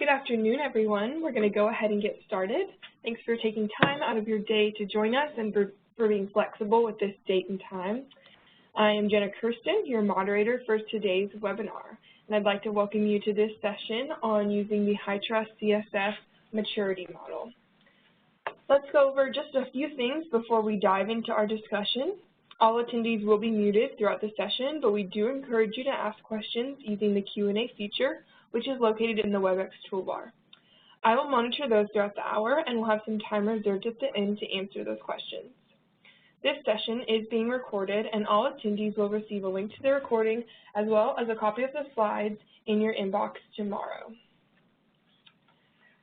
Good afternoon, everyone. We're going to go ahead and get started. Thanks for taking time out of your day to join us and for being flexible with this date and time. I am Jenna Kirsten, your moderator for today's webinar, and I'd like to welcome you to this session on using the HITRUST CSF maturity model. Let's go over just a few things before we dive into our discussion. All attendees will be muted throughout the session, but we do encourage you to ask questions using the Q&A feature, which is located in the WebEx toolbar. I will monitor those throughout the hour and will have some time reserved at the end to answer those questions. This session is being recorded and all attendees will receive a link to the recording as well as a copy of the slides in your inbox tomorrow.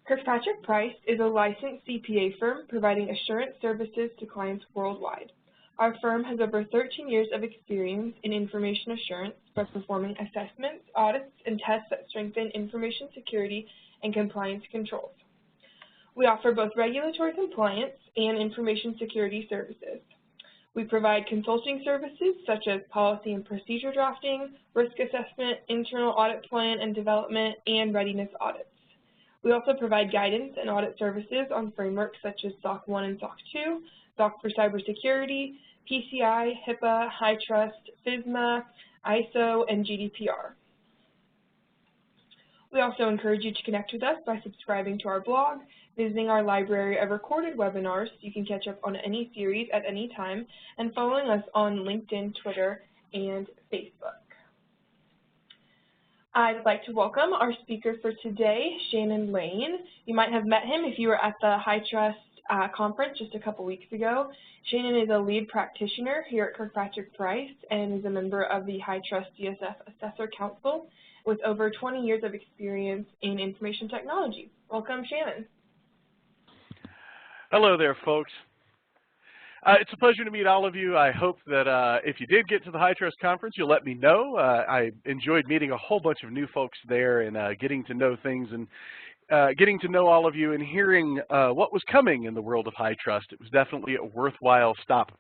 Kirkpatrick Price is a licensed CPA firm providing assurance services to clients worldwide. Our firm has over 13 years of experience in information assurance by performing assessments, audits, and tests that strengthen information security and compliance controls. We offer both regulatory compliance and information security services. We provide consulting services such as policy and procedure drafting, risk assessment, internal audit plan and development, and readiness audits. We also provide guidance and audit services on frameworks such as SOC 1 and SOC 2, SOC for cybersecurity, PCI, HIPAA, HITRUST, FISMA, ISO, and GDPR. We also encourage you to connect with us by subscribing to our blog, visiting our library of recorded webinars so you can catch up on any series at any time, and following us on LinkedIn, Twitter, and Facebook. I'd like to welcome our speaker for today, Shannon Lane. You might have met him if you were at the HITRUST conference just a couple weeks ago. Shannon is a lead practitioner here at Kirkpatrick Price and is a member of the HITRUST CSF Assessor Council with over 20 years of experience in information technology. Welcome, Shannon. Hello there, folks. It's a pleasure to meet all of you. I hope that if you did get to the HITRUST conference, you'll let me know. I enjoyed meeting a whole bunch of new folks there and getting to know things and getting to know all of you and hearing what was coming in the world of HITRUST. It was definitely a worthwhile stop.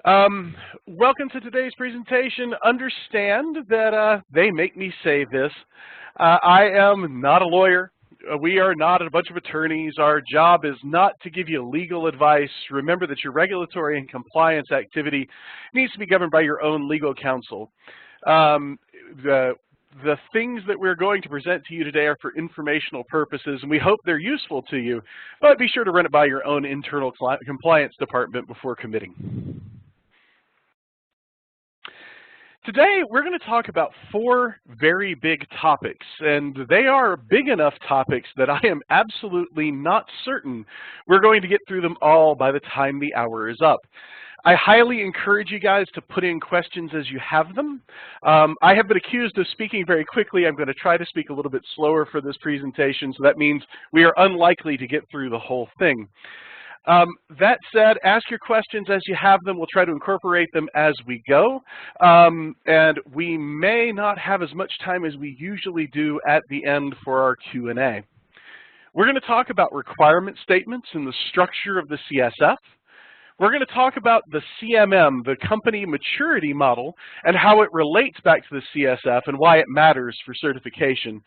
Welcome to today's presentation. Understand that they make me say this. I am not a lawyer. We are not a bunch of attorneys. Our job is not to give you legal advice. Remember that your regulatory and compliance activity needs to be governed by your own legal counsel. The things that we're going to present to you today are for informational purposes, and we hope they're useful to you, but be sure to run it by your own internal compliance department before committing. Today, we're going to talk about 4 very big topics, and they are big enough topics that I am absolutely not certain we're going to get through them all by the time the hour is up. I highly encourage you guys to put in questions as you have them. I have been accused of speaking very quickly. I'm going to try to speak a little bit slower for this presentation, so that means we are unlikely to get through the whole thing. That said, ask your questions as you have them. We'll try to incorporate them as we go. And we may not have as much time as we usually do at the end for our Q&A. We're going to talk about requirement statements and the structure of the CSF. We're going to talk about the CMM, the company maturity model, and how it relates back to the CSF and why it matters for certification.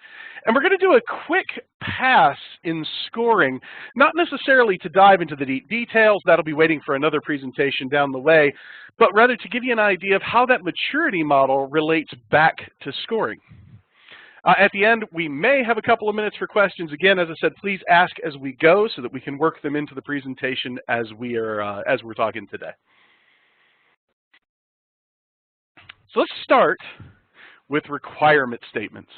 And we're going to do a quick pass in scoring, not necessarily to dive into the deep details, that'll be waiting for another presentation down the way, but rather to give you an idea of how that maturity model relates back to scoring. At the end, we may have a couple of minutes for questions. Again, as I said, please ask as we go so that we can work them into the presentation as we're talking today. So let's start with requirement statements.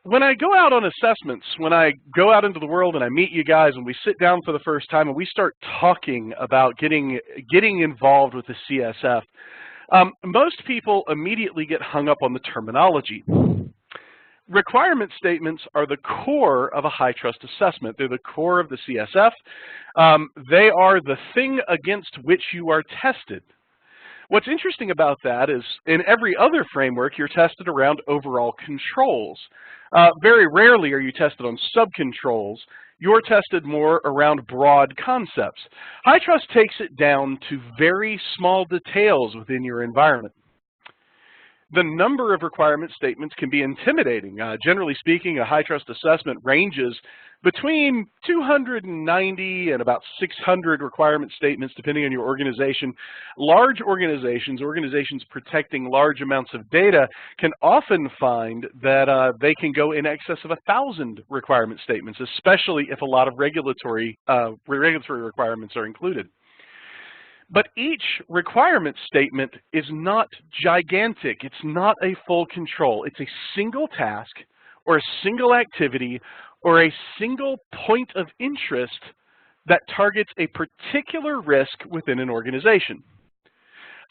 When I go out on assessments, when I go out into the world and I meet you guys and we sit down for the first time and we start talking about getting involved with the CSF, most people immediately get hung up on the terminology. Requirement statements are the core of a HITRUST assessment. They're the core of the CSF. They are the thing against which you are tested. What's interesting about that is in every other framework, you're tested around overall controls. Very rarely are you tested on subcontrols. You're tested more around broad concepts. HITRUST takes it down to very small details within your environment. The number of requirement statements can be intimidating. Generally speaking, a HITRUST assessment ranges between 290 and about 600 requirement statements, depending on your organization. Large organizations, organizations protecting large amounts of data, can often find that they can go in excess of 1,000 requirement statements, especially if a lot of regulatory requirements are included. But each requirement statement is not gigantic. It's not a full control. It's a single task or a single activity or a single point of interest that targets a particular risk within an organization.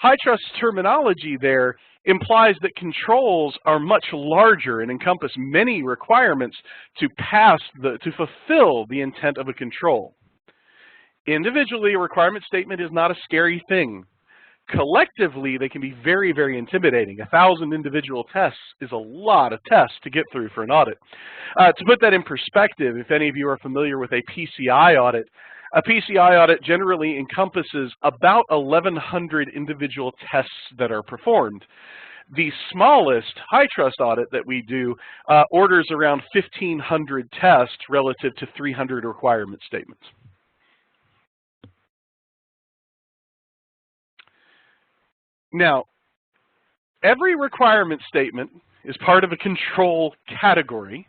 HITRUST terminology there implies that controls are much larger and encompass many requirements to fulfill the intent of a control. Individually, a requirement statement is not a scary thing. Collectively, they can be very, very intimidating. 1,000 individual tests is a lot of tests to get through for an audit. To put that in perspective, if any of you are familiar with a PCI audit generally encompasses about 1,100 individual tests that are performed. The smallest HITRUST audit that we do orders around 1,500 tests relative to 300 requirement statements. Now, every requirement statement is part of a control category.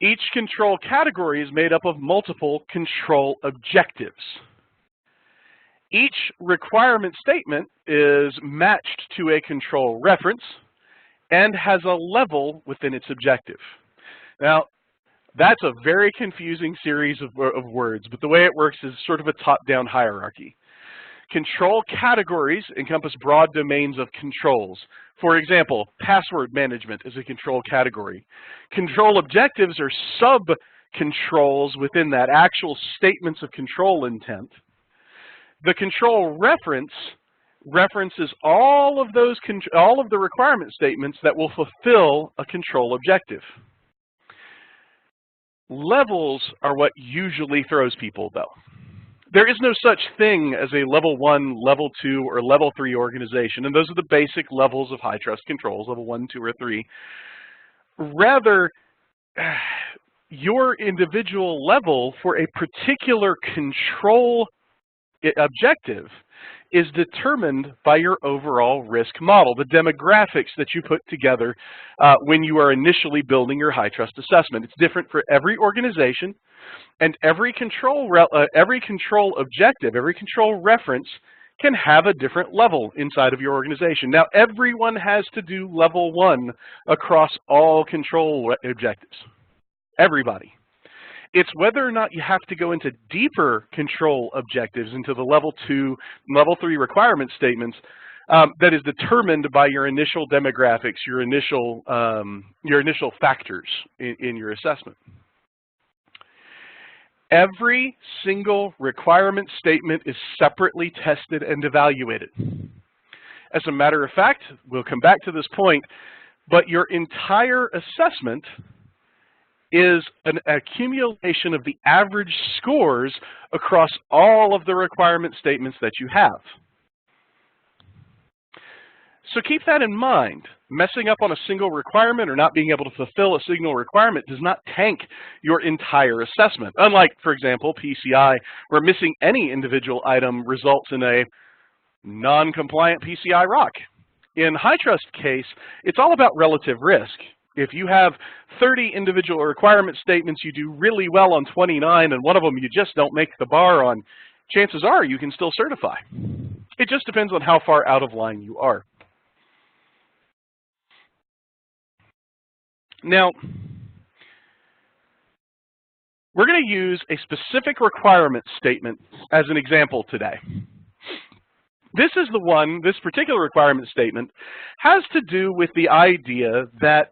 Each control category is made up of multiple control objectives. Each requirement statement is matched to a control reference and has a level within its objective. Now, that's a very confusing series of words, but the way it works is sort of a top-down hierarchy. Control categories encompass broad domains of controls. For example, password management is a control category. Control objectives are sub-controls within that, actual statements of control intent. The control reference references all of the requirement statements that will fulfill a control objective. Levels are what usually throws people, though. There is no such thing as a level 1, level 2, or level 3 organization, and those are the basic levels of HITRUST controls, level 1, 2, or 3. Rather, your individual level for a particular control objective is determined by your overall risk model, the demographics that you put together when you are initially building your HITRUST assessment. It's different for every organization, and every control objective, every control reference can have a different level inside of your organization. Now, everyone has to do level 1 across all control objectives. Everybody. It's whether or not you have to go into deeper control objectives, into the level 2, level 3 requirement statements that is determined by your initial demographics, your initial factors in your assessment. Every single requirement statement is separately tested and evaluated. As a matter of fact, we'll come back to this point, but your entire assessment is an accumulation of the average scores across all of the requirement statements that you have. So keep that in mind. Messing up on a single requirement or not being able to fulfill a single requirement does not tank your entire assessment. Unlike, for example, PCI, where missing any individual item results in a non-compliant PCI ROC. In HITRUST case, it's all about relative risk. If you have 30 individual requirement statements, you do really well on 29, and one of them you just don't make the bar on, chances are you can still certify. It just depends on how far out of line you are. Now, we're going to use a specific requirement statement as an example today. This is the one, this particular requirement statement has to do with the idea that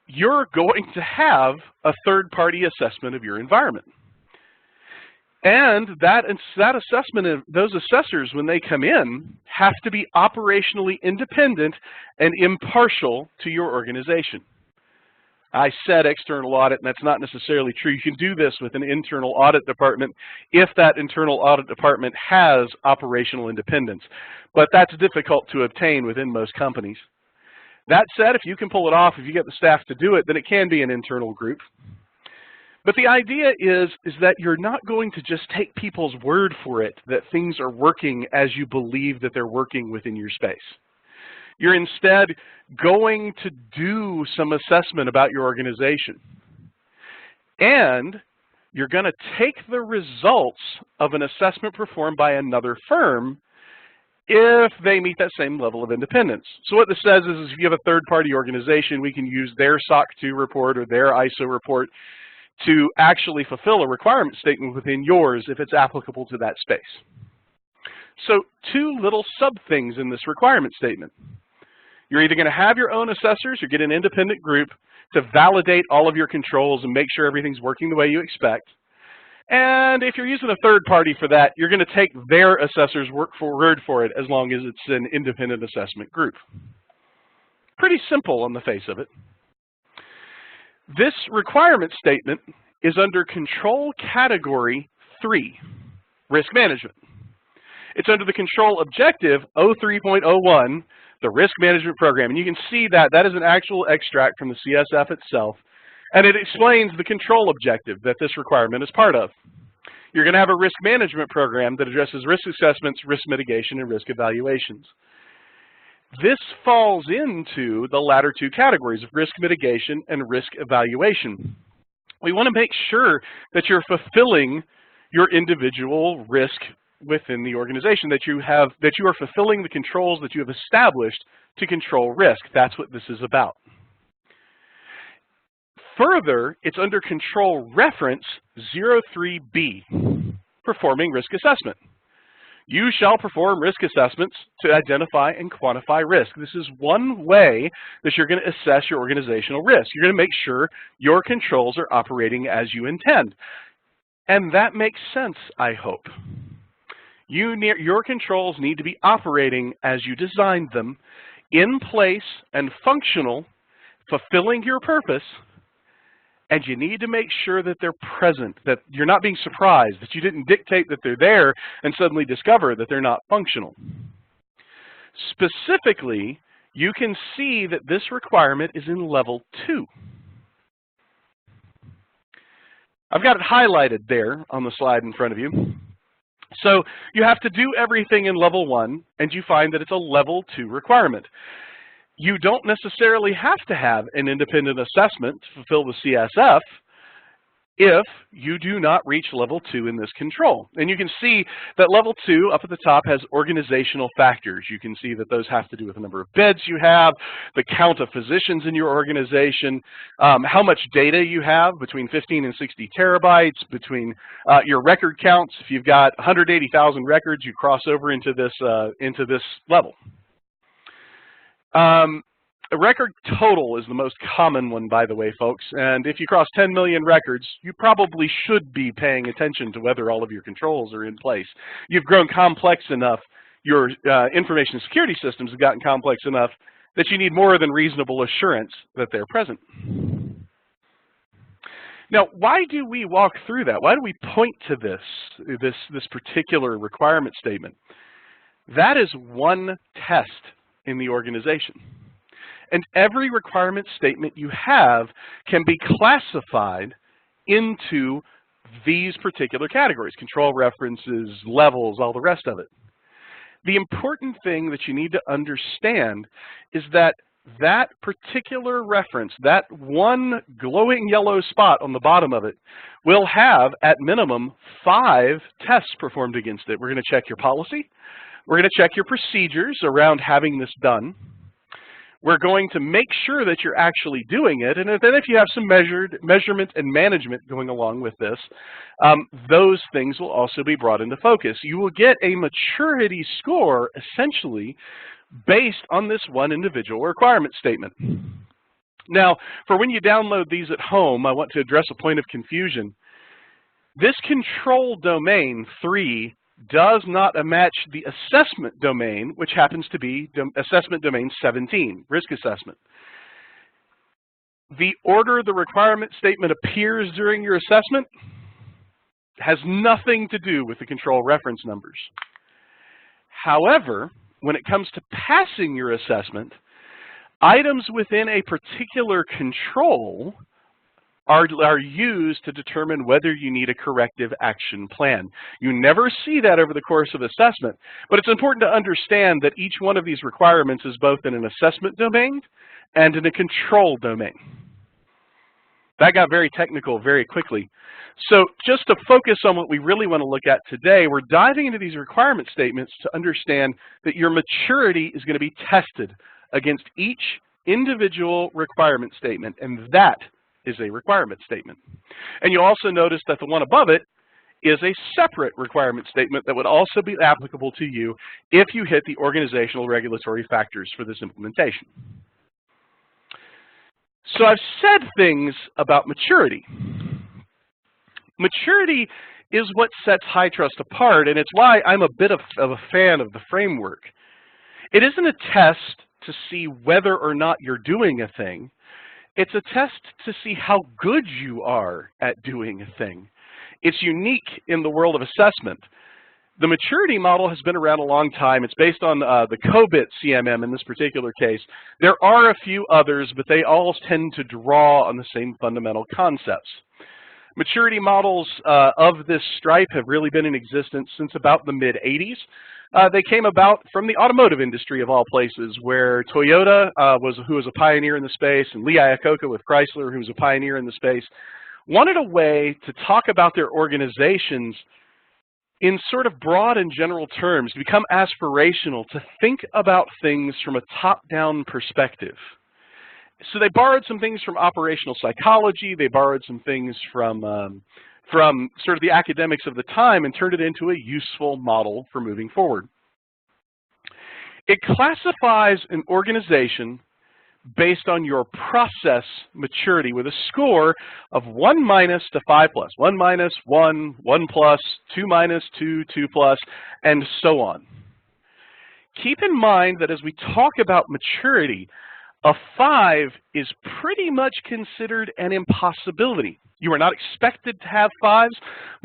you're going to have a third-party assessment of your environment. And that assessment of those assessors, when they come in, have to be operationally independent and impartial to your organization. I said external audit, and that's not necessarily true. You can do this with an internal audit department if that internal audit department has operational independence, but that's difficult to obtain within most companies. That said, if you can pull it off, if you get the staff to do it, then it can be an internal group. But the idea is that you're not going to just take people's word for it that things are working as you believe that they're working within your space. You're instead going to do some assessment about your organization. And you're going to take the results of an assessment performed by another firm if they meet that same level of independence. So what this says is if you have a third-party organization, we can use their SOC 2 report or their ISO report to actually fulfill a requirement statement within yours if it's applicable to that space. So two little sub-things in this requirement statement. You're either going to have your own assessors or get an independent group to validate all of your controls and make sure everything's working the way you expect. And if you're using a third party for that, you're going to take their assessor's word for it as long as it's an independent assessment group. Pretty simple on the face of it. This requirement statement is under Control Category 3, Risk Management. It's under the Control Objective 03.01, the Risk Management Program. And you can see that that is an actual extract from the CSF itself. And it explains the control objective that this requirement is part of. You're going to have a risk management program that addresses risk assessments, risk mitigation, and risk evaluations. This falls into the latter two categories of risk mitigation and risk evaluation. We want to make sure that you're fulfilling your individual risk within the organization, that you are fulfilling the controls that you have established to control risk. That's what this is about. Further, it's under Control Reference 03B, Performing Risk Assessment. You shall perform risk assessments to identify and quantify risk. This is one way that you're going to assess your organizational risk. You're going to make sure your controls are operating as you intend. And that makes sense, I hope. Your controls need to be operating as you designed them, in place and functional, fulfilling your purpose. And you need to make sure that they're present, that you're not being surprised, that you didn't dictate that they're there and suddenly discover that they're not functional. Specifically, you can see that this requirement is in level 2. I've got it highlighted there on the slide in front of you. So you have to do everything in level 1, and you find that it's a level 2 requirement. You don't necessarily have to have an independent assessment to fulfill the CSF if you do not reach level 2 in this control. And you can see that level 2 up at the top has organizational factors. You can see that those have to do with the number of beds you have, the count of physicians in your organization, how much data you have, between 15 and 60 terabytes, between your record counts. If you've got 180,000 records, you cross over into this level. A record total is the most common one, by the way, folks. And if you cross 10 million records, you probably should be paying attention to whether all of your controls are in place. You've grown complex enough, your information security systems have gotten complex enough that you need more than reasonable assurance that they're present. Now, why do we walk through that? Why do we point to this particular requirement statement? That is one test in the organization. And every requirement statement you have can be classified into these particular categories: control references, levels, all the rest of it. The important thing that you need to understand is that that particular reference, that one glowing yellow spot on the bottom of it, will have at minimum 5 tests performed against it. We're going to check your policy. We're going to check your procedures around having this done. We're going to make sure that you're actually doing it, and then if you have some measurement and management going along with this, those things will also be brought into focus. You will get a maturity score, essentially, based on this one individual requirement statement. Now, for when you download these at home, I want to address a point of confusion. This control domain 3 does not match the assessment domain, which happens to be assessment domain 17, risk assessment. the order the requirement statement appears during your assessment has nothing to do with the control reference numbers. However, when it comes to passing your assessment, items within a particular control are used to determine whether you need a corrective action plan. You never see that over the course of assessment, but it's important to understand that each one of these requirements is both in an assessment domain and in a control domain. That got very technical very quickly. So just to focus on what we really want to look at today, we're diving into these requirement statements to understand that your maturity is going to be tested against each individual requirement statement, and that is a requirement statement. And you'll also notice that the one above it is a separate requirement statement that would also be applicable to you if you hit the organizational regulatory factors for this implementation. So I've said things about maturity. Maturity is what sets HITRUST apart, and it's why I'm a bit of a fan of the framework. It isn't a test to see whether or not you're doing a thing. It's a test to see how good you are at doing a thing. It's unique in the world of assessment. The maturity model has been around a long time. It's based on the COBIT CMM in this particular case. There are a few others, but they all tend to draw on the same fundamental concepts. Maturity models of this stripe have really been in existence since about the mid-'80s. They came about from the automotive industry of all places, where Toyota, who was a pioneer in the space, and Lee Iacocca with Chrysler, who was a pioneer in the space, wanted a way to talk about their organizations in sort of broad and general terms, to become aspirational, to think about things from a top-down perspective. So they borrowed some things from operational psychology, they borrowed some things from sort of the academics of the time and turned it into a useful model for moving forward. It classifies an organization based on your process maturity with a score of 1 minus to 5 plus, 1 minus, 1, 1 plus, 2 minus, 2, 2 plus, and so on. Keep in mind that as we talk about maturity, a 5 is pretty much considered an impossibility. You are not expected to have 5s.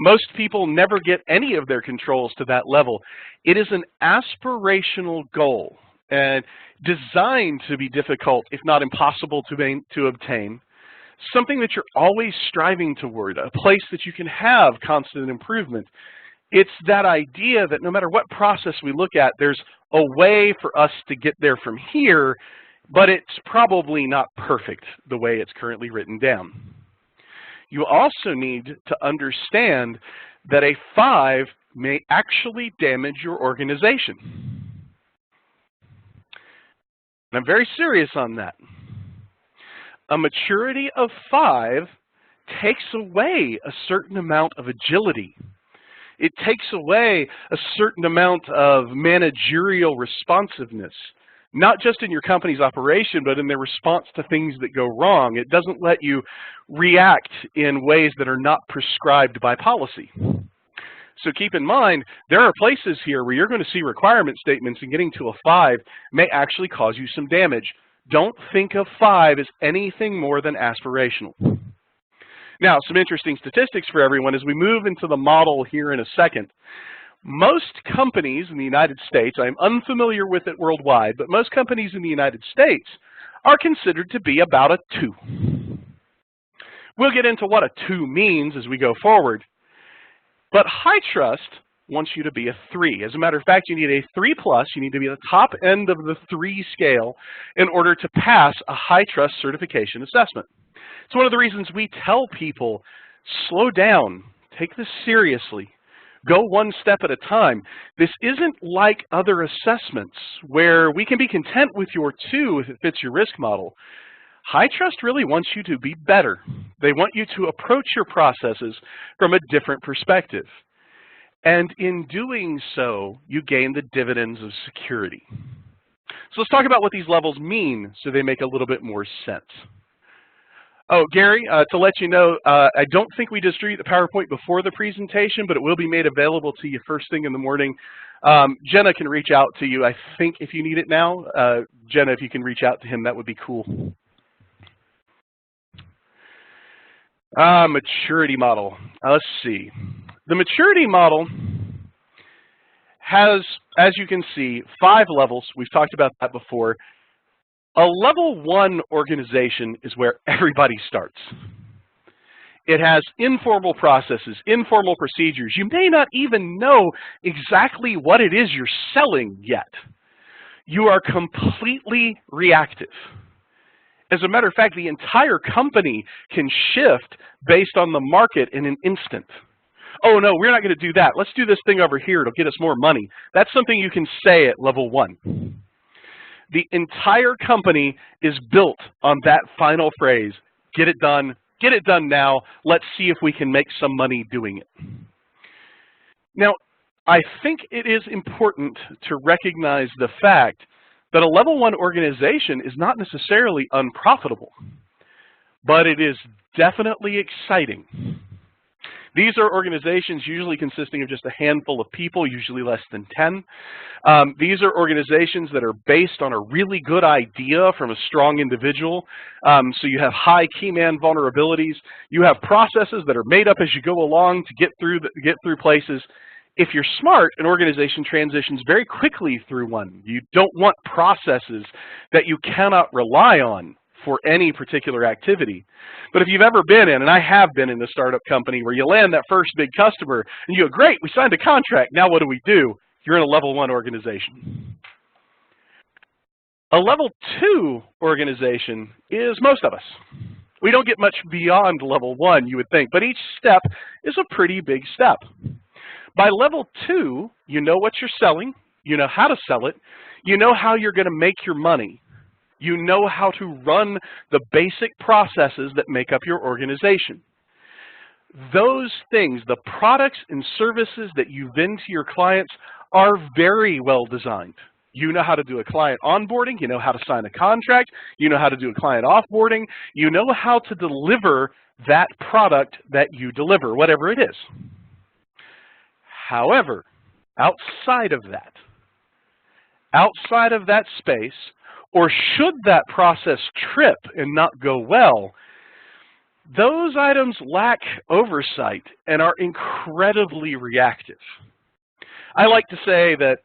Most people never get any of their controls to that level. It is an aspirational goal and designed to be difficult, if not impossible to obtain, something that you're always striving toward, a place that you can have constant improvement. It's that idea that no matter what process we look at, there's a way for us to get there from here, but it's probably not perfect the way it's currently written down. You also need to understand that a 5 may actually damage your organization. And I'm very serious on that. A maturity of 5 takes away a certain amount of agility. It takes away a certain amount of managerial responsiveness, not just in your company's operation, but in their response to things that go wrong. It doesn't let you react in ways that are not prescribed by policy. So keep in mind, there are places here where you're going to see requirement statements, and getting to a 5 may actually cause you some damage. Don't think of 5 as anything more than aspirational. Now, some interesting statistics for everyone as we move into the model here in a second. Most companies in the United States, I'm unfamiliar with it worldwide, but most companies in the United States are considered to be about a 2. We'll get into what a 2 means as we go forward. But HITRUST wants you to be a 3. As a matter of fact, you need a 3 plus. You need to be at the top end of the 3 scale in order to pass a HITRUST certification assessment. It's one of the reasons we tell people, slow down, take this seriously, go one step at a time. This isn't like other assessments where we can be content with your 2 if it fits your risk model. HITRUST really wants you to be better. They want you to approach your processes from a different perspective. And in doing so, you gain the dividends of security. So let's talk about what these levels mean so they make a little bit more sense. Oh, Gary, to let you know, I don't think we distribute the PowerPoint before the presentation, but it will be made available to you first thing in the morning. Jenna can reach out to you, I think, if you need it now. Jenna, if you can reach out to him, that would be cool. Maturity model. Let's see. The maturity model has, as you can see, 5 levels. We've talked about that before. A level 1 organization is where everybody starts. It has informal processes, informal procedures. You may not even know exactly what it is you're selling yet. You are completely reactive. As a matter of fact, the entire company can shift based on the market in an instant. Oh no, we're not going to do that. Let's do this thing over here. It'll get us more money. That's something you can say at level 1. The entire company is built on that final phrase, get it done now, let's see if we can make some money doing it. Now, I think it is important to recognize the fact that a level 1 organization is not necessarily unprofitable, but it is definitely exciting. These are organizations usually consisting of just a handful of people, usually less than 10. These are organizations that are based on a really good idea from a strong individual. So you have high key man vulnerabilities. You have processes that are made up as you go along to get through places. If you're smart, an organization transitions very quickly through one. You don't want processes that you cannot rely on for any particular activity. But if you've ever been in, and I have been in a startup company where you land that first big customer and you go, great, we signed a contract, now what do? You're in a level 1 organization. A level 2 organization is most of us. We don't get much beyond level 1, you would think, but each step is a pretty big step. By level 2, you know what you're selling, you know how to sell it, you know how you're going to make your money. You know how to run the basic processes that make up your organization. Those things, the products and services that you vend to your clients, are very well designed. You know how to do a client onboarding, you know how to sign a contract, you know how to do a client offboarding, you know how to deliver that product that you deliver, whatever it is. However, outside of that space, or should that process trip and not go well, those items lack oversight and are incredibly reactive. I like to say that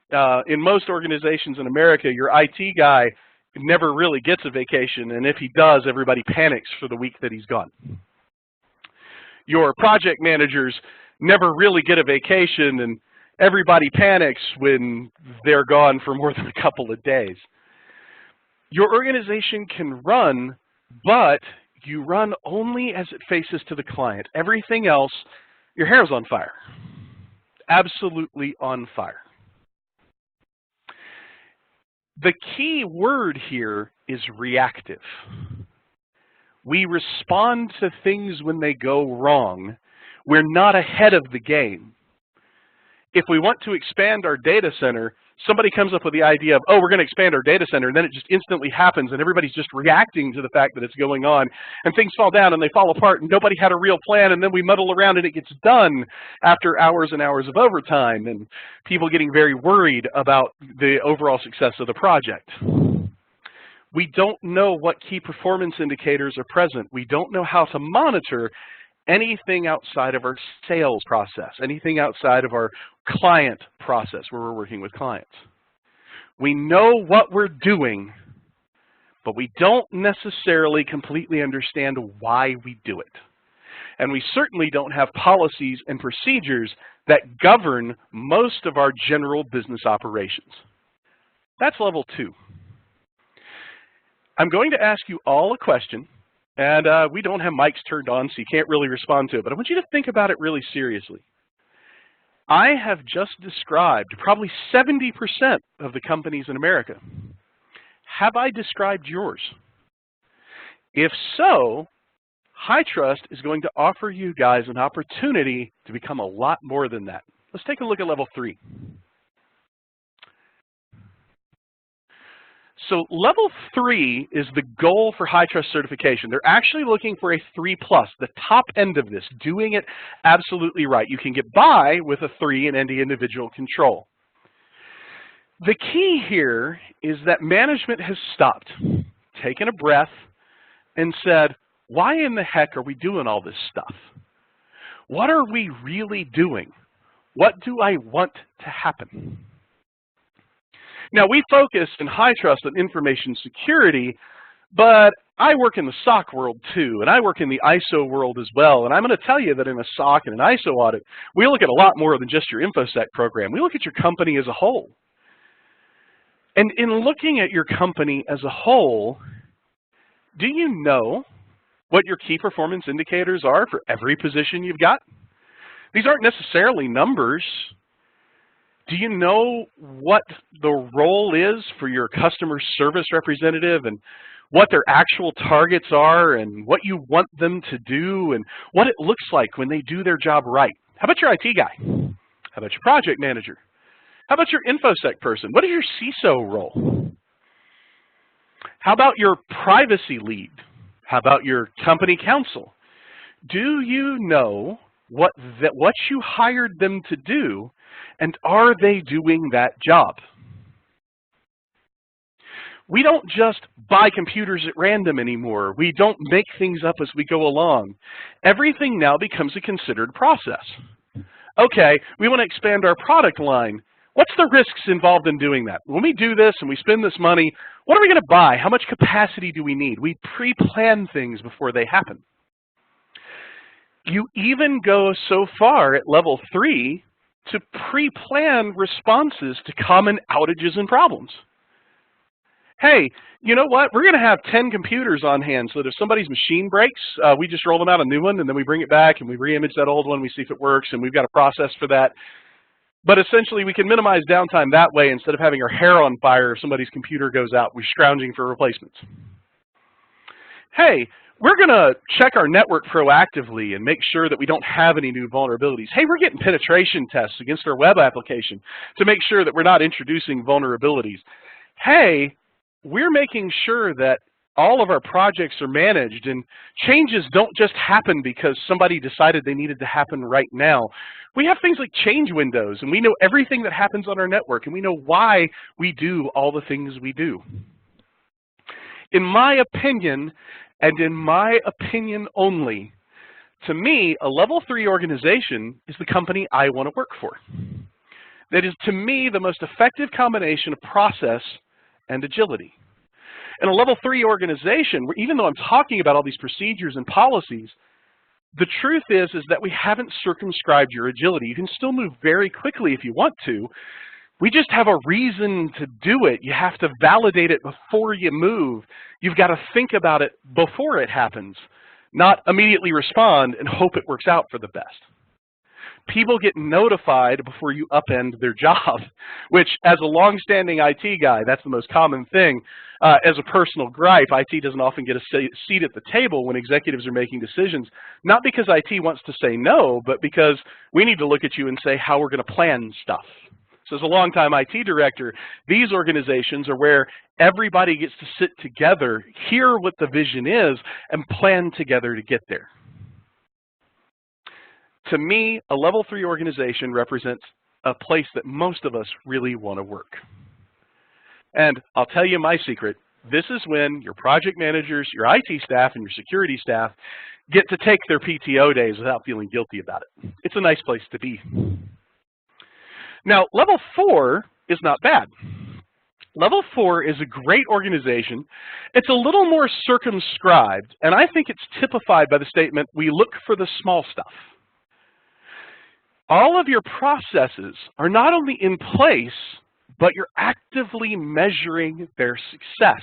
in most organizations in America, your IT guy never really gets a vacation, and if he does, everybody panics for the week that he's gone. Your project managers never really get a vacation, and everybody panics when they're gone for more than a couple of days. Your organization can run, but you run only as it faces to the client. Everything else, your hair's on fire. Absolutely on fire. The key word here is reactive. We respond to things when they go wrong. We're not ahead of the game. If we want to expand our data center, somebody comes up with the idea of, oh, we're going to expand our data center, and then it just instantly happens, and everybody's just reacting to the fact that it's going on, and things fall down, and they fall apart, and nobody had a real plan, and then we muddle around, and it gets done after hours and hours of overtime, and people getting very worried about the overall success of the project. We don't know what key performance indicators are present. We don't know how to monitor anything outside of our sales process, anything outside of our client process where we're working with clients. We know what we're doing, but we don't necessarily completely understand why we do it. And we certainly don't have policies and procedures that govern most of our general business operations. That's level 2. I'm going to ask you all a question. And we don't have mics turned on, so you can't really respond to it. But I want you to think about it really seriously. I have just described probably 70% of the companies in America. Have I described yours? If so, HITRUST is going to offer you guys an opportunity to become a lot more than that. Let's take a look at level 3. So level 3 is the goal for HITRUST certification. They're actually looking for a 3+, the top end of this, doing it absolutely right. You can get by with a 3 in any individual control. The key here is that management has stopped, taken a breath, and said, Why in the heck are we doing all this stuff? What are we really doing? What do I want to happen? Now, we focus in HITRUST on information security, but I work in the SOC world too, and I work in the ISO world as well, and I'm going to tell you that in a SOC and an ISO audit, we look at a lot more than just your InfoSec program. We look at your company as a whole. And in looking at your company as a whole, do you know what your key performance indicators are for every position you've got? These aren't necessarily numbers. Do you know what the role is for your customer service representative and what their actual targets are and what you want them to do and what it looks like when they do their job right? How about your IT guy? How about your project manager? How about your InfoSec person? What is your CISO role? How about your privacy lead? How about your company counsel? Do you know what you hired them to do, and are they doing that job? We don't just buy computers at random anymore. We don't make things up as we go along. Everything now becomes a considered process. Okay, we want to expand our product line. What's the risks involved in doing that? When we do this and we spend this money, what are we going to buy? How much capacity do we need? We pre-plan things before they happen. You even go so far at level 3 to pre-plan responses to common outages and problems. Hey, you know what? We're going to have 10 computers on hand so that if somebody's machine breaks, we just roll them out a new one and then we bring it back and we re-image that old one, we see if it works, and we've got a process for that. But essentially, we can minimize downtime that way instead of having our hair on fire if somebody's computer goes out. We're scrounging for replacements. Hey, we're going to check our network proactively and make sure that we don't have any new vulnerabilities. Hey, we're getting penetration tests against our web application to make sure that we're not introducing vulnerabilities. Hey, we're making sure that all of our projects are managed and changes don't just happen because somebody decided they needed to happen right now. We have things like change windows, and we know everything that happens on our network, and we know why we do all the things we do. In my opinion, and in my opinion only, to me, a level 3 organization is the company I want to work for. That is, to me, the most effective combination of process and agility. In a level 3 organization, where even though I'm talking about all these procedures and policies, the truth is that we haven't circumscribed your agility. You can still move very quickly if you want to. We just have a reason to do it. You have to validate it before you move. You've got to think about it before it happens, not immediately respond and hope it works out for the best. People get notified before you upend their job, which as a long-standing IT guy, that's the most common thing. As a personal gripe, IT doesn't often get a seat at the table when executives are making decisions, not because IT wants to say no, but because we need to look at you and say how we're going to plan stuff. So as a longtime IT director, these organizations are where everybody gets to sit together, hear what the vision is, and plan together to get there. To me, a level 3 organization represents a place that most of us really want to work. And I'll tell you my secret. This is when your project managers, your IT staff, and your security staff get to take their PTO days without feeling guilty about it. It's a nice place to be. Now, level 4 is not bad. Level 4 is a great organization. It's a little more circumscribed, and I think it's typified by the statement, we look for the small stuff. All of your processes are not only in place, but you're actively measuring their success.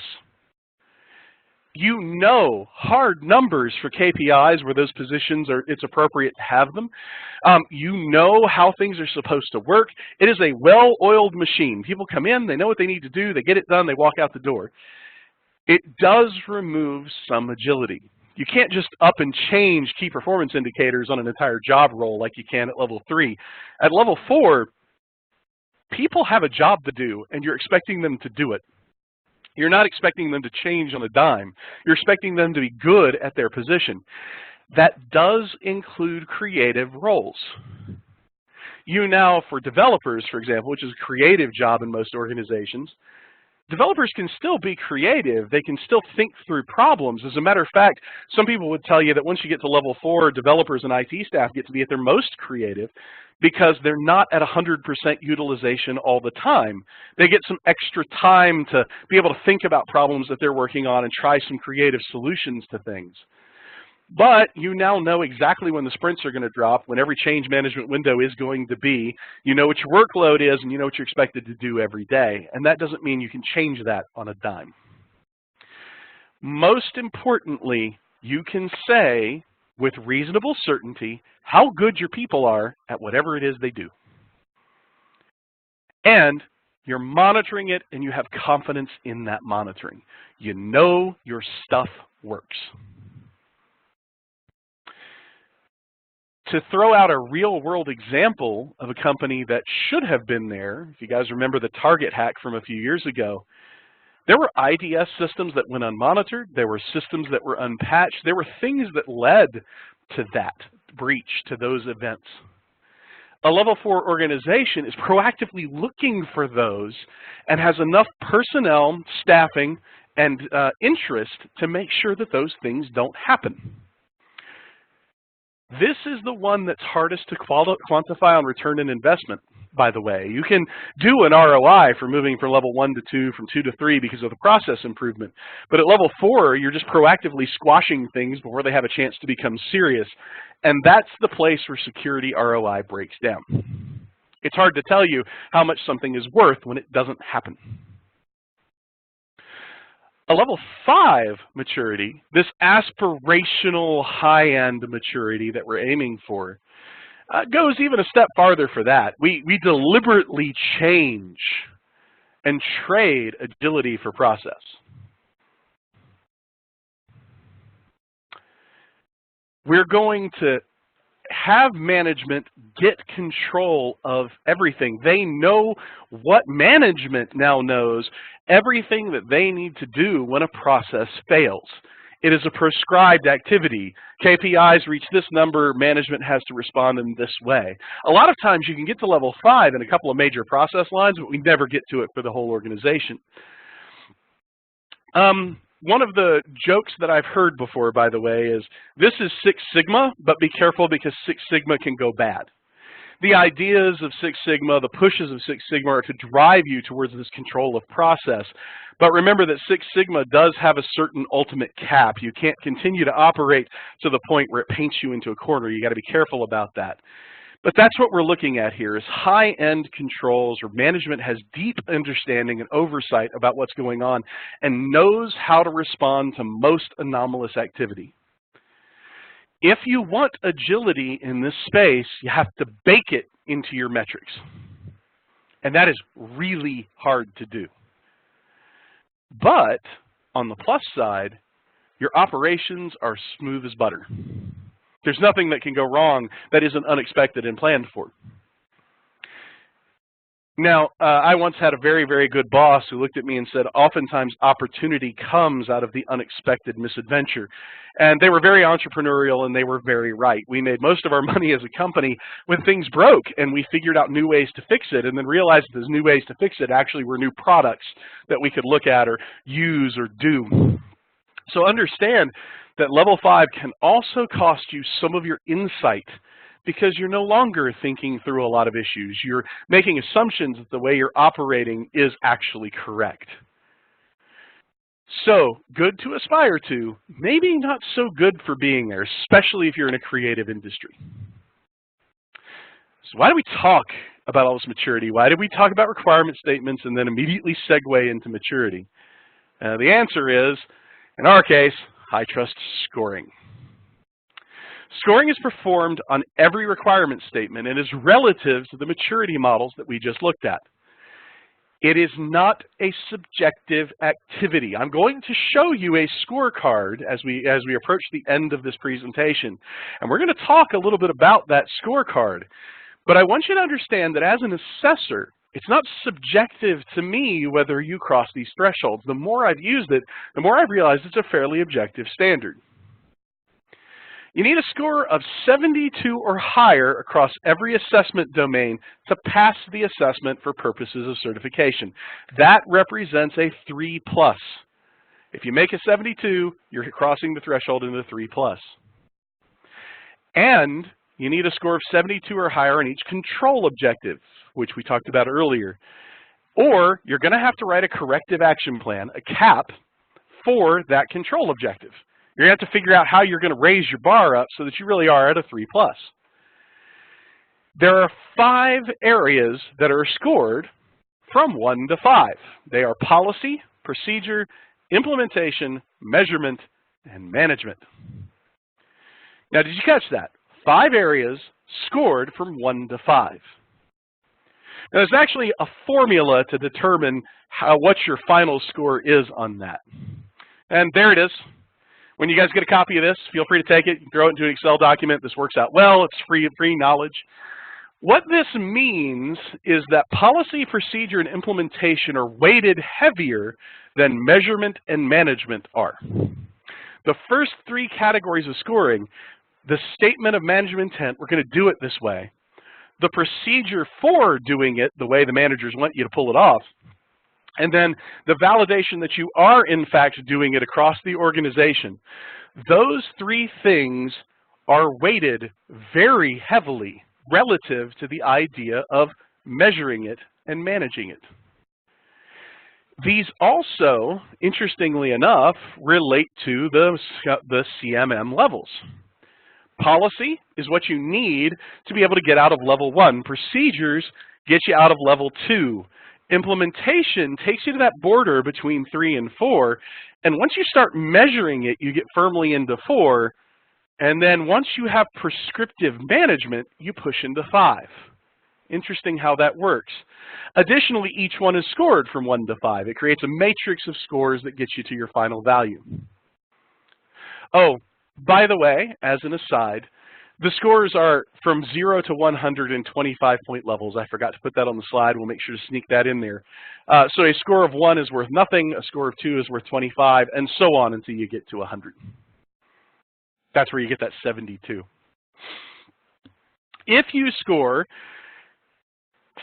You know hard numbers for KPIs where those positions it's appropriate to have them. You know how things are supposed to work. It is a well-oiled machine. People come in, they know what they need to do, they get it done, they walk out the door. It does remove some agility. You can't just up and change key performance indicators on an entire job role like you can at level 3. At level 4, people have a job to do, and you're expecting them to do it. You're not expecting them to change on a dime. You're expecting them to be good at their position. That does include creative roles. You now, for developers, for example, which is a creative job in most organizations, developers can still be creative. They can still think through problems. As a matter of fact, some people would tell you that once you get to level 4, developers and IT staff get to be at their most creative because they're not at 100% utilization all the time. They get some extra time to be able to think about problems that they're working on and try some creative solutions to things. But you now know exactly when the sprints are going to drop, when every change management window is going to be. You know what your workload is, and you know what you're expected to do every day. And that doesn't mean you can change that on a dime. Most importantly, you can say with reasonable certainty how good your people are at whatever it is they do. And you're monitoring it, and you have confidence in that monitoring. You know your stuff works. To throw out a real-world example of a company that should have been there, if you guys remember the Target hack from a few years ago, there were IDS systems that went unmonitored. There were systems that were unpatched. There were things that led to that breach, to those events. A level 4 organization is proactively looking for those and has enough personnel, staffing, and interest to make sure that those things don't happen. This is the one that's hardest to quantify on return on investment, by the way. You can do an ROI for moving from level 1 to 2, from 2 to 3 because of the process improvement. But at level 4, you're just proactively squashing things before they have a chance to become serious. And that's the place where security ROI breaks down. It's hard to tell you how much something is worth when it doesn't happen. A level 5 maturity, this aspirational high-end maturity that we're aiming for, goes even a step farther for that. We deliberately change and trade agility for process. We're going to have management get control of everything. They know what management now knows, everything that they need to do when a process fails. It is a prescribed activity. KPIs reach this number, management has to respond in this way. A lot of times you can get to level 5 in a couple of major process lines, but we never get to it for the whole organization. One of the jokes that I've heard before, by the way, is this is Six Sigma, but be careful because Six Sigma can go bad. The ideas of Six Sigma, the pushes of Six Sigma are to drive you towards this control of process. But remember that Six Sigma does have a certain ultimate cap. You can't continue to operate to the point where it paints you into a corner. You got to be careful about that. But that's what we're looking at here is high-end controls where management has deep understanding and oversight about what's going on and knows how to respond to most anomalous activity. If you want agility in this space, you have to bake it into your metrics. And that is really hard to do. But on the plus side, your operations are smooth as butter. There's nothing that can go wrong that isn't unexpected and planned for. Now, I once had a very, very good boss who looked at me and said, oftentimes opportunity comes out of the unexpected misadventure. And they were very entrepreneurial and they were very right. We made most of our money as a company when things broke and we figured out new ways to fix it and then realized that those new ways to fix it actually were new products that we could look at or use or do. So understand that level 5 can also cost you some of your insight because you're no longer thinking through a lot of issues. You're making assumptions that the way you're operating is actually correct. So, good to aspire to, maybe not so good for being there, especially if you're in a creative industry. So why do we talk about all this maturity? Why did we talk about requirement statements and then immediately segue into maturity? The answer is, in our case, HITRUST scoring. Scoring is performed on every requirement statement and is relative to the maturity models that we just looked at. It is not a subjective activity. I'm going to show you a scorecard as we approach the end of this presentation. And we're going to talk a little bit about that scorecard. But I want you to understand that as an assessor, it's not subjective to me whether you cross these thresholds. The more I've used it, the more I've realized it's a fairly objective standard. You need a score of 72 or higher across every assessment domain to pass the assessment for purposes of certification. That represents a 3+. If you make a 72, you're crossing the threshold into 3+. And you need a score of 72 or higher on each control objective, which we talked about earlier. Or you're going to have to write a corrective action plan, a CAP, for that control objective. You're going to have to figure out how you're going to raise your bar up so that you really are at a 3+. There are 5 areas that are scored from 1 to 5. They are policy, procedure, implementation, measurement, and management. Now, did you catch that? 5 areas scored from 1 to 5. Now, there's actually a formula to determine what your final score is on that. And there it is. When you guys get a copy of this, feel free to take it, throw it into an Excel document. This works out well. It's free knowledge. What this means is that policy, procedure, and implementation are weighted heavier than measurement and management are. The first 3 categories of scoring, the statement of management intent, we're going to do it this way. The procedure for doing it, the way the managers want you to pull it off, and then the validation that you are in fact doing it across the organization. Those 3 things are weighted very heavily relative to the idea of measuring it and managing it. These also, interestingly enough, relate to the CMM levels. Policy is what you need to be able to get out of level 1. Procedures get you out of level 2. Implementation takes you to that border between 3 and 4. And once you start measuring it, you get firmly into 4. And then once you have prescriptive management, you push into 5. Interesting how that works. Additionally, each one is scored from 1 to 5. It creates a matrix of scores that gets you to your final value. Oh, by the way, as an aside, the scores are from 0 to 125 point levels. I forgot to put that on the slide. We'll make sure to sneak that in there. So a score of 1 is worth nothing, a score of 2 is worth 25, and so on until you get to 100. That's where you get that 72. If you score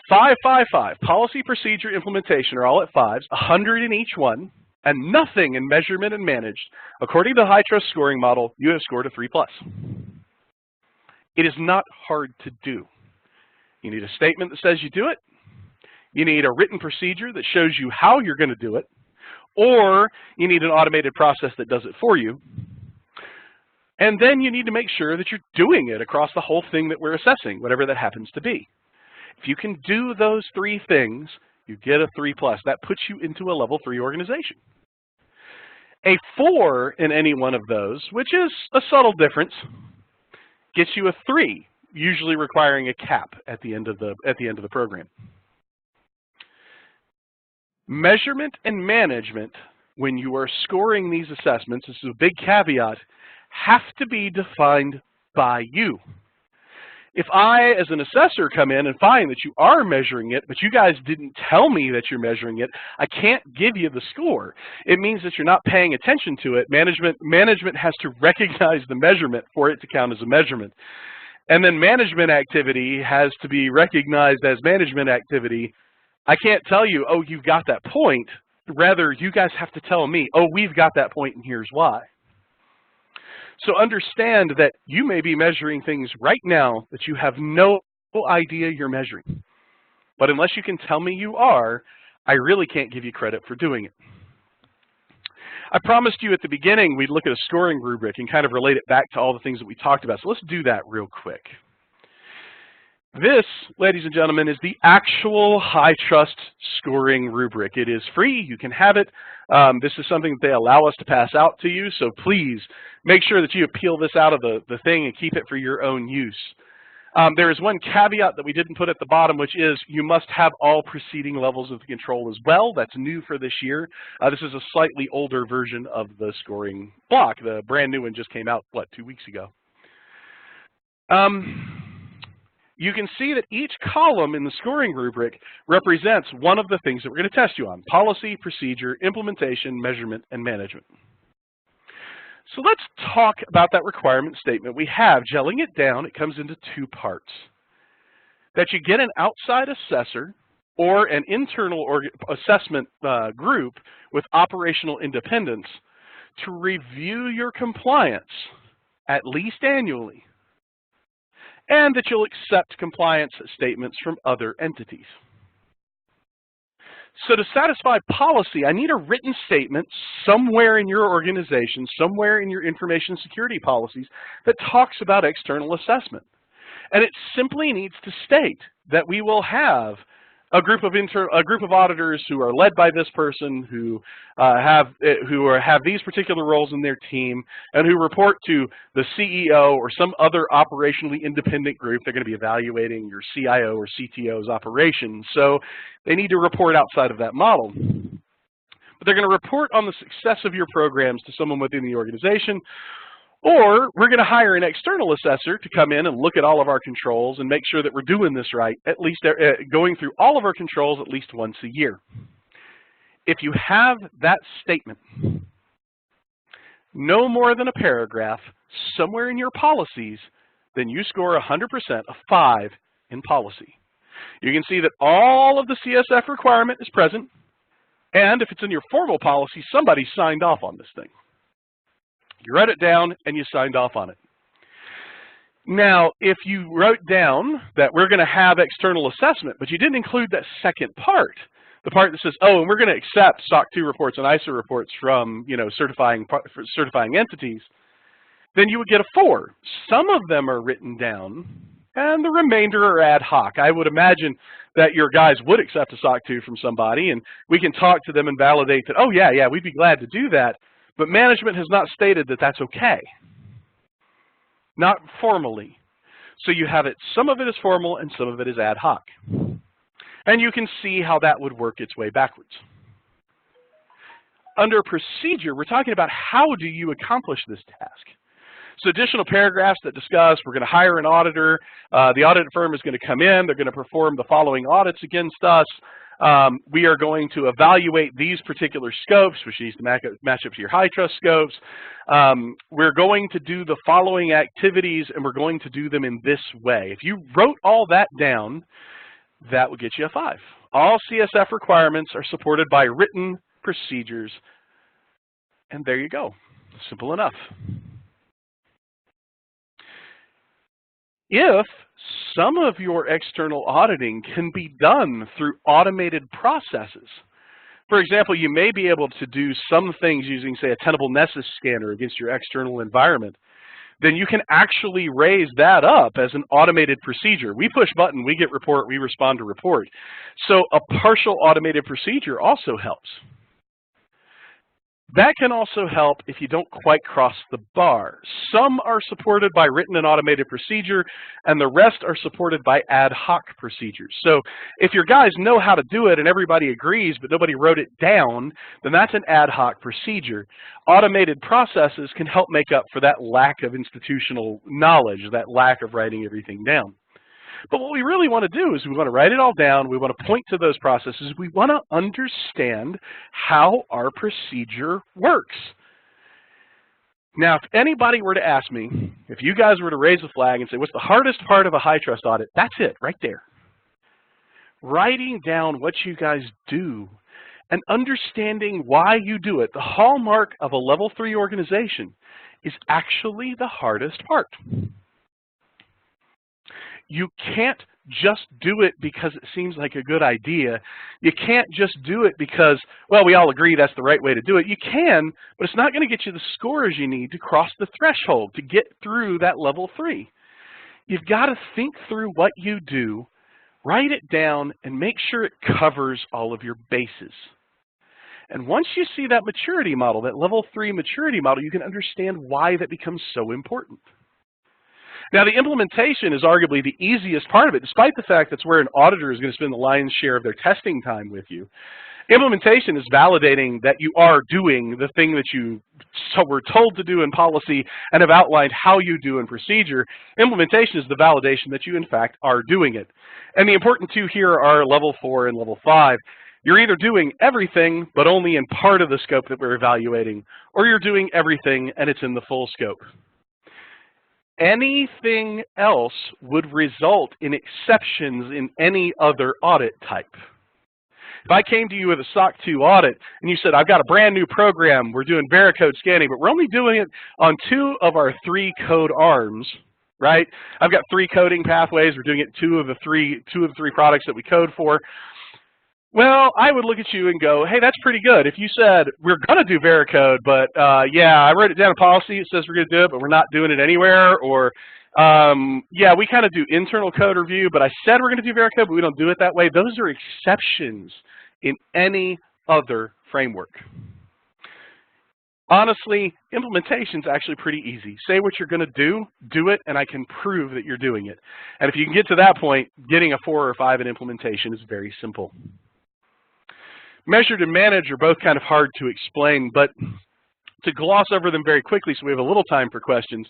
5, 5, 5, policy, procedure, implementation are all at 5s, 100 in each one, and nothing in measurement and managed, according to the HITRUST scoring model, you have scored a 3+. It is not hard to do. You need a statement that says you do it. You need a written procedure that shows you how you're going to do it. Or you need an automated process that does it for you. And then you need to make sure that you're doing it across the whole thing that we're assessing, whatever that happens to be. If you can do those 3 things, you get a 3+. That puts you into a level 3 organization. A 4 in any one of those, which is a subtle difference, gets you a 3, usually requiring a cap at the end of the program. Measurement and management, when you are scoring these assessments, this is a big caveat, have to be defined by you. If I, as an assessor, come in and find that you are measuring it, but you guys didn't tell me that you're measuring it, I can't give you the score. It means that you're not paying attention to it. Management has to recognize the measurement for it to count as a measurement. And then management activity has to be recognized as management activity. I can't tell you, oh, you've got that point. Rather, you guys have to tell me, oh, we've got that point and here's why. So understand that you may be measuring things right now that you have no idea you're measuring. But unless you can tell me you are, I really can't give you credit for doing it. I promised you at the beginning we'd look at a scoring rubric and kind of relate it back to all the things that we talked about. So let's do that real quick. This, ladies and gentlemen, is the actual HITRUST scoring rubric. It is free. You can have it. This is something that they allow us to pass out to you, so please make sure that you peel this out of the thing and keep it for your own use. There is one caveat that we didn't put at the bottom, which is you must have all preceding levels of the control as well. That's new for this year. This is a slightly older version of the scoring block. The brand new one just came out, what, 2 weeks ago. You can see that each column in the scoring rubric represents one of the things that we're going to test you on: policy, procedure, implementation, measurement, and management. So let's talk about that requirement statement we have. Gelling it down, it comes into two parts. That you get an outside assessor or an internal assessment group with operational independence to review your compliance at least annually, and that you'll accept compliance statements from other entities. So to satisfy policy, I need a written statement somewhere in your organization, somewhere in your information security policies that talks about external assessment. And it simply needs to state that we will have a group of auditors who are led by this person, who have these particular roles in their team, and who report to the CEO or some other operationally independent group. They're going to be evaluating your CIO or CTO's operations, so they need to report outside of that model. But they're going to report on the success of your programs to someone within the organization. Or we're going to hire an external assessor to come in and look at all of our controls and make sure that we're doing this right, at least going through all of our controls at least once a year. If you have that statement, no more than a paragraph, somewhere in your policies, then you score 100%, a 5 in policy. You can see that all of the CSF requirement is present, and if it's in your formal policy, somebody signed off on this thing. You wrote it down and you signed off on it. Now, if you wrote down that we're going to have external assessment, but you didn't include that second part, the part that says, oh, and we're going to accept SOC 2 reports and ISO reports from, certifying entities, then you would get a 4. Some of them are written down, and the remainder are ad hoc. I would imagine that your guys would accept a SOC 2 from somebody, and we can talk to them and validate that, oh, yeah, we'd be glad to do that. But management has not stated that that's okay, not formally. So you have it, some of it is formal and some of it is ad hoc. And you can see how that would work its way backwards. Under procedure, we're talking about how do you accomplish this task. So additional paragraphs that discuss, we're going to hire an auditor, the audit firm is going to come in, they're going to perform the following audits against us. We are going to evaluate these particular scopes, which needs to match up to your HITRUST scopes. We're going to do the following activities, and we're going to do them in this way. If you wrote all that down, that would get you a 5. All CSF requirements are supported by written procedures, and there you go. Simple enough. If some of your external auditing can be done through automated processes. For example, you may be able to do some things using, say, a Tenable Nessus scanner against your external environment. Then you can actually raise that up as an automated procedure. We push button, we get report, we respond to report. So a partial automated procedure also helps. That can also help if you don't quite cross the bar. Some are supported by written and automated procedure, and the rest are supported by ad hoc procedures. So if your guys know how to do it and everybody agrees, but nobody wrote it down, then that's an ad hoc procedure. Automated processes can help make up for that lack of institutional knowledge, that lack of writing everything down. But what we really want to do is we want to write it all down, we want to point to those processes, we want to understand how our procedure works. Now, if anybody were to ask me, if you guys were to raise a flag and say, what's the hardest part of a HITRUST audit? That's it, right there. Writing down what you guys do and understanding why you do it, the hallmark of a level 3 organization, is actually the hardest part. You can't just do it because it seems like a good idea. You can't just do it because, well, we all agree that's the right way to do it. You can, but it's not going to get you the scores you need to cross the threshold, to get through that level 3. You've got to think through what you do, write it down, and make sure it covers all of your bases. And once you see that maturity model, that level 3 maturity model, you can understand why that becomes so important. Now, the implementation is arguably the easiest part of it, despite the fact that's where an auditor is going to spend the lion's share of their testing time with you. Implementation is validating that you are doing the thing that you were told to do in policy and have outlined how you do in procedure. Implementation is the validation that you, in fact, are doing it. And the important two here are level 4 and level 5. You're either doing everything, but only in part of the scope that we're evaluating, or you're doing everything and it's in the full scope. Anything else would result in exceptions in any other audit type. If I came to you with a SOC 2 audit and you said, I've got a brand new program, we're doing varicode scanning, but we're only doing it on 2 of our 3 code arms, right? I've got 3 coding pathways, we're doing it 2 of the 3 products that we code for. Well, I would look at you and go, hey, that's pretty good. If you said, we're going to do varicode, but yeah, I wrote it down in policy, it says we're going to do it, but we're not doing it anywhere, or yeah, we kind of do internal code review, but I said we're going to do varicode, but we don't do it that way. Those are exceptions in any other framework. Honestly, implementation's actually pretty easy. Say what you're going to do it, and I can prove that you're doing it. And if you can get to that point, getting a 4 or 5 in implementation is very simple. Measured and managed are both kind of hard to explain, but to gloss over them very quickly so we have a little time for questions.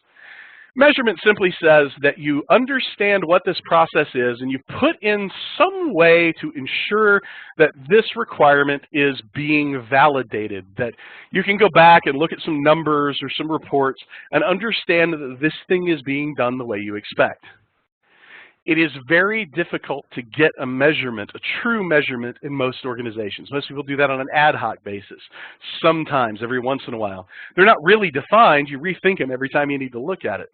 Measurement simply says that you understand what this process is and you put in some way to ensure that this requirement is being validated, that you can go back and look at some numbers or some reports and understand that this thing is being done the way you expect. It is very difficult to get a measurement, a true measurement, in most organizations. Most people do that on an ad hoc basis, sometimes, every once in a while. They're not really defined. You rethink them every time you need to look at it.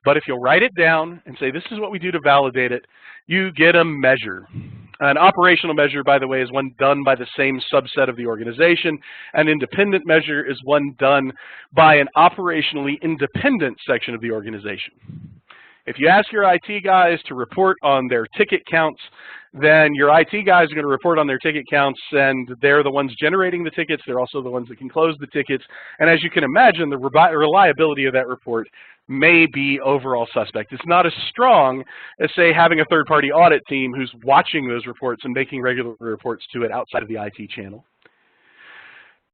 But if you'll write it down and say, this is what we do to validate it, you get a measure. An operational measure, by the way, is one done by the same subset of the organization. An independent measure is one done by an operationally independent section of the organization. If you ask your IT guys to report on their ticket counts, then your IT guys are going to report on their ticket counts, and they're the ones generating the tickets. They're also the ones that can close the tickets. And as you can imagine, the reliability of that report may be overall suspect. It's not as strong as, say, having a third-party audit team who's watching those reports and making regular reports to it outside of the IT channel.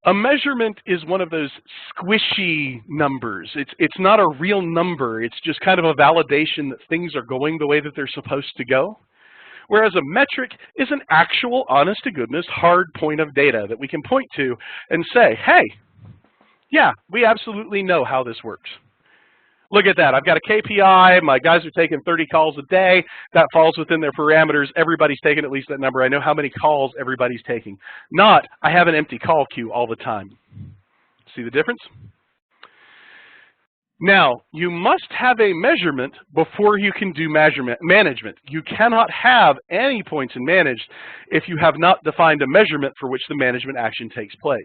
A measurement is one of those squishy numbers. It's not a real number. It's just kind of a validation that things are going the way that they're supposed to go. Whereas a metric is an actual, honest-to-goodness, hard point of data that we can point to and say, hey, yeah, we absolutely know how this works. Look at that. I've got a KPI. My guys are taking 30 calls a day. That falls within their parameters. Everybody's taking at least that number. I know how many calls everybody's taking. Not, I have an empty call queue all the time. See the difference? Now, you must have a measurement before you can do management. You cannot have any points in managed if you have not defined a measurement for which the management action takes place.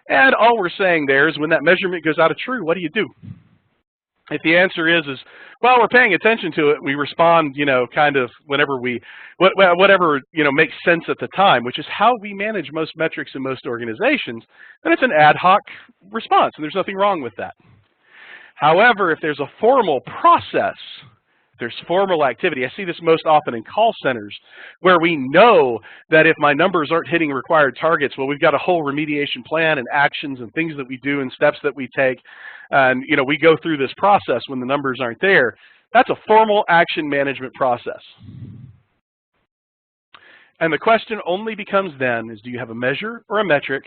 And all we're saying there is when that measurement goes out of true, what do you do? If the answer is, well, we're paying attention to it, we respond, kind of whenever whatever, makes sense at the time, which is how we manage most metrics in most organizations, then it's an ad hoc response, and there's nothing wrong with that. However, if there's a formal process, there's formal activity. I see this most often in call centers where we know that if my numbers aren't hitting required targets, well, we've got a whole remediation plan and actions and things that we do and steps that we take. And, we go through this process when the numbers aren't there. That's a formal action management process. And the question only becomes then is, do you have a measure or a metric?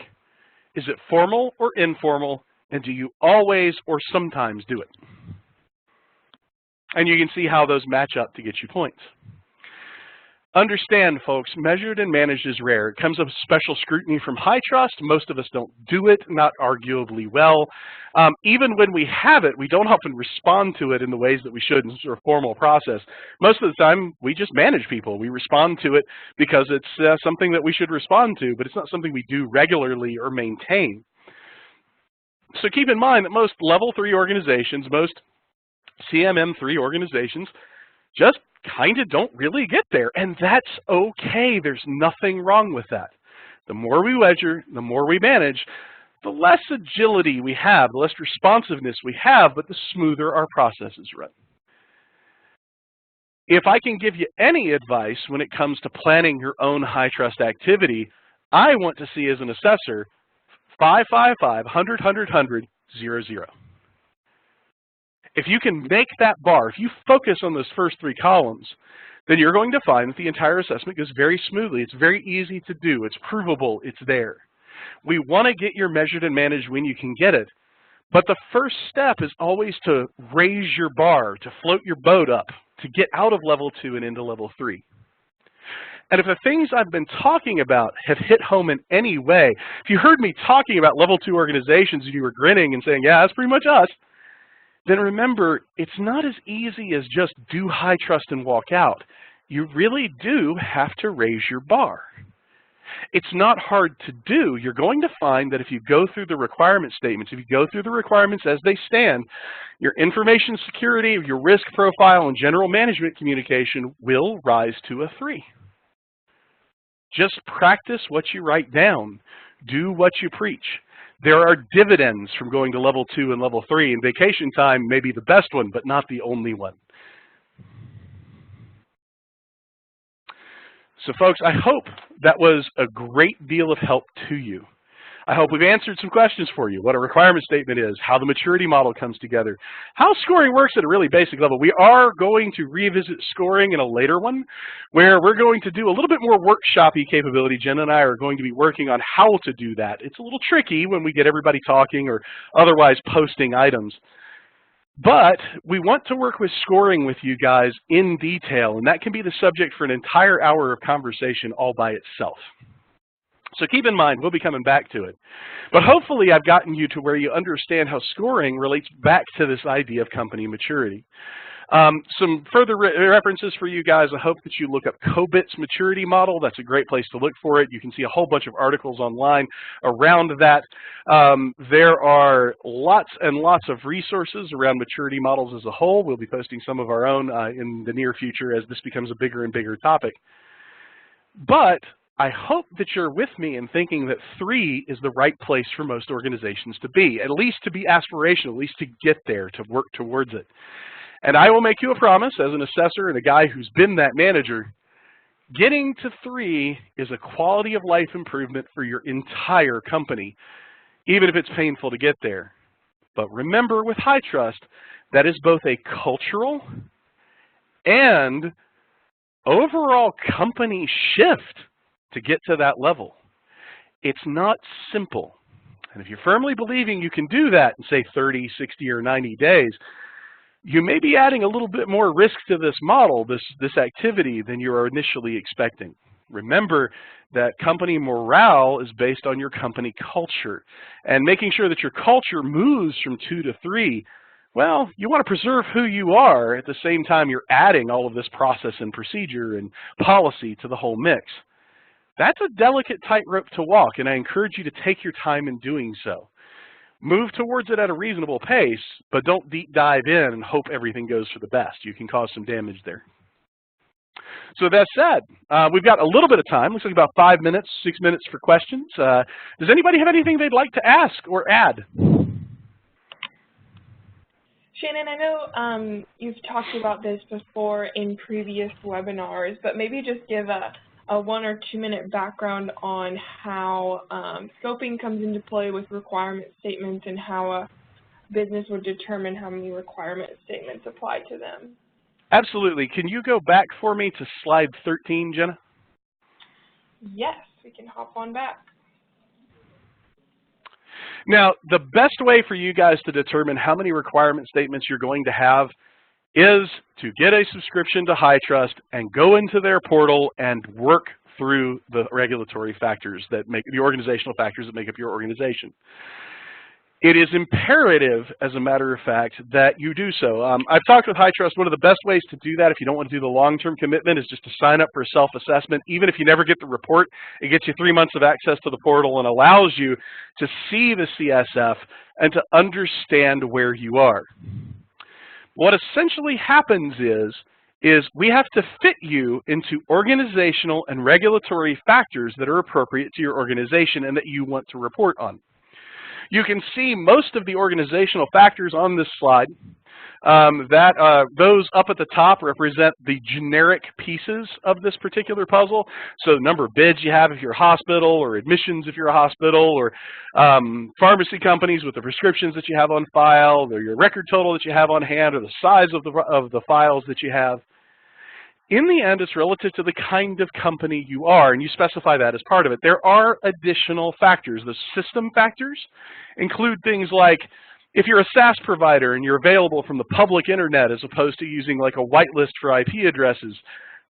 Is it formal or informal? And do you always or sometimes do it? And you can see how those match up to get you points. Understand, folks, measured and managed is rare. It comes with special scrutiny from HITRUST. Most of us don't do it, not arguably well. Even when we have it, we don't often respond to it in the ways that we should in sort of formal process. Most of the time, we just manage people. We respond to it because it's something that we should respond to, but it's not something we do regularly or maintain. So keep in mind that most level 3 organizations, most CMM3 organizations just kind of don't really get there, and that's okay. There's nothing wrong with that. The more we measure, the more we manage, the less agility we have, the less responsiveness we have, but the smoother our processes run. If I can give you any advice when it comes to planning your own HITRUST activity, I want to see as an assessor 555, 100, 100, 100, 0, 0. If you can make that bar, if you focus on those first 3 columns, then you're going to find that the entire assessment goes very smoothly. It's very easy to do. It's provable. It's there. We want to get your measured and managed when you can get it. But the first step is always to raise your bar, to float your boat up, to get out of level 2 and into level 3. And if the things I've been talking about have hit home in any way, if you heard me talking about level 2 organizations and you were grinning and saying, yeah, that's pretty much us, then remember, it's not as easy as just do HITRUST and walk out. You really do have to raise your bar. It's not hard to do. You're going to find that if you go through the requirement statements, if you go through the requirements as they stand, your information security, your risk profile, and general management communication will rise to a 3. Just practice what you write down. Do what you preach. There are dividends from going to level 2 and level 3, and vacation time may be the best one, but not the only one. So folks, I hope that was a great deal of help to you. I hope we've answered some questions for you, what a requirement statement is, how the maturity model comes together, how scoring works at a really basic level. We are going to revisit scoring in a later one, where we're going to do a little bit more workshop-y capability. Jen and I are going to be working on how to do that. It's a little tricky when we get everybody talking or otherwise posting items. But we want to work with scoring with you guys in detail, and that can be the subject for an entire hour of conversation all by itself. So keep in mind, we'll be coming back to it. But hopefully I've gotten you to where you understand how scoring relates back to this idea of company maturity. Some further references for you guys. I hope that you look up COBIT's maturity model. That's a great place to look for it. You can see a whole bunch of articles online around that. There are lots and lots of resources around maturity models as a whole. We'll be posting some of our own in the near future as this becomes a bigger and bigger topic. But I hope that you're with me in thinking that 3 is the right place for most organizations to be, at least to be aspirational, at least to get there, to work towards it. And I will make you a promise as an assessor and a guy who's been that manager, getting to 3 is a quality of life improvement for your entire company, even if it's painful to get there. But remember with HITRUST, that is both a cultural and overall company shift to get to that level. It's not simple. And if you're firmly believing you can do that in, say, 30, 60, or 90 days, you may be adding a little bit more risk to this model, this activity, than you are initially expecting. Remember that company morale is based on your company culture. And making sure that your culture moves from 2 to 3, well, you want to preserve who you are at the same time you're adding all of this process and procedure and policy to the whole mix. That's a delicate tightrope to walk, and I encourage you to take your time in doing so. Move towards it at a reasonable pace, but don't deep dive in and hope everything goes for the best. You can cause some damage there. So that said, we've got a little bit of time. Looks like about 5 minutes, 6 minutes for questions. Does anybody have anything they'd like to ask or add? Shannon, I know you've talked about this before in previous webinars, but maybe just give a 1 or 2 minute background on how scoping comes into play with requirement statements and how a business would determine how many requirement statements apply to them. Absolutely. Can you go back for me to slide 13, Jenna? Yes, we can hop on back. Now, the best way for you guys to determine how many requirement statements you're going to have is to get a subscription to HITRUST and go into their portal and work through the regulatory factors that make the organizational factors that make up your organization. It is imperative, as a matter of fact, that you do so. I've talked with HITRUST. One of the best ways to do that, if you don't want to do the long-term commitment, is just to sign up for a self-assessment. Even if you never get the report, it gets you 3 months of access to the portal and allows you to see the CSF and to understand where you are. What essentially happens is we have to fit you into organizational and regulatory factors that are appropriate to your organization and that you want to report on. You can see most of the organizational factors on this slide. Those up at the top represent the generic pieces of this particular puzzle. So the number of beds you have if you're a hospital, or admissions if you're a hospital, or pharmacy companies with the prescriptions that you have on file, or your record total that you have on hand, or the size of the files that you have. In the end, it's relative to the kind of company you are, and you specify that as part of it. There are additional factors. The system factors include things like if you're a SaaS provider and you're available from the public internet as opposed to using like a whitelist for IP addresses,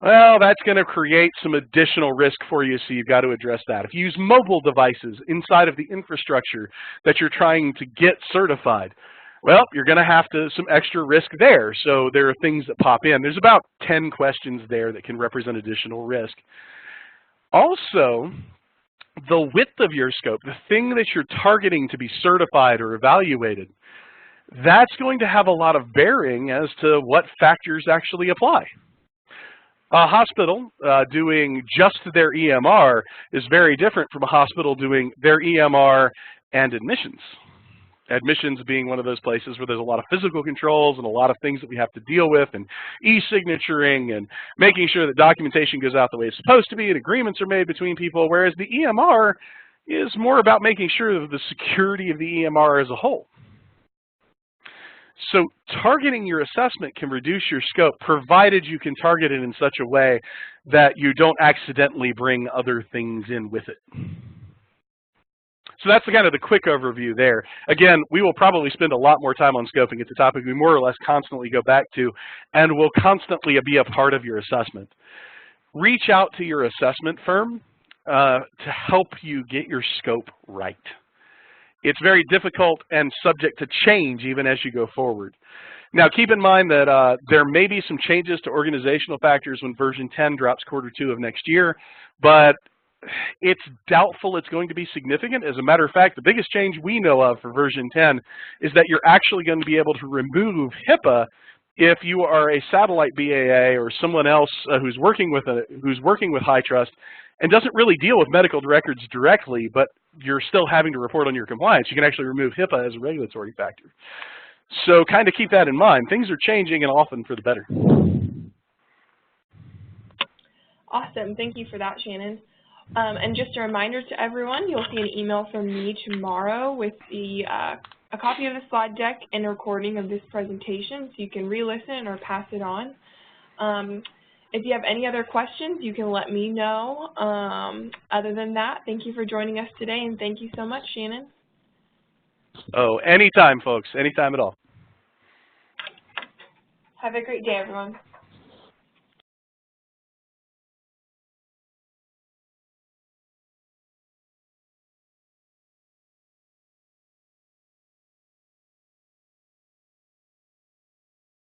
well, that's going to create some additional risk for you, so you've got to address that. If you use mobile devices inside of the infrastructure that you're trying to get certified, well, you're going to have some extra risk there. So there are things that pop in. There's about 10 questions there that can represent additional risk. Also, the width of your scope, the thing that you're targeting to be certified or evaluated, that's going to have a lot of bearing as to what factors actually apply. A hospital doing just their EMR is very different from a hospital doing their EMR and admissions. Admissions being one of those places where there's a lot of physical controls and a lot of things that we have to deal with, and e-signaturing and making sure that documentation goes out the way it's supposed to be and agreements are made between people, whereas the EMR is more about making sure of the security of the EMR as a whole. So targeting your assessment can reduce your scope, provided you can target it in such a way that you don't accidentally bring other things in with it. So that's kind of the quick overview there. Again, we will probably spend a lot more time on scoping. It's a topic we more or less constantly go back to and will constantly be a part of your assessment. Reach out to your assessment firm to help you get your scope right. It's very difficult and subject to change even as you go forward. Now, keep in mind that there may be some changes to organizational factors when version 10 drops Q2 of next year, but it's doubtful it's going to be significant. As a matter of fact, the biggest change we know of for version 10 is that you're actually going to be able to remove HIPAA if you are a satellite BAA or someone else who's working with HITRUST and doesn't really deal with medical records directly, but you're still having to report on your compliance. You can actually remove HIPAA as a regulatory factor. So kind of keep that in mind. Things are changing, and often for the better. Awesome. Thank you for that, Shannon. And just a reminder to everyone, you'll see an email from me tomorrow with a copy of the slide deck and a recording of this presentation, so you can re-listen or pass it on. If you have any other questions, you can let me know. Other than that, thank you for joining us today, and thank you so much, Shannon. Oh, anytime, folks. Anytime at all. Have a great day, everyone.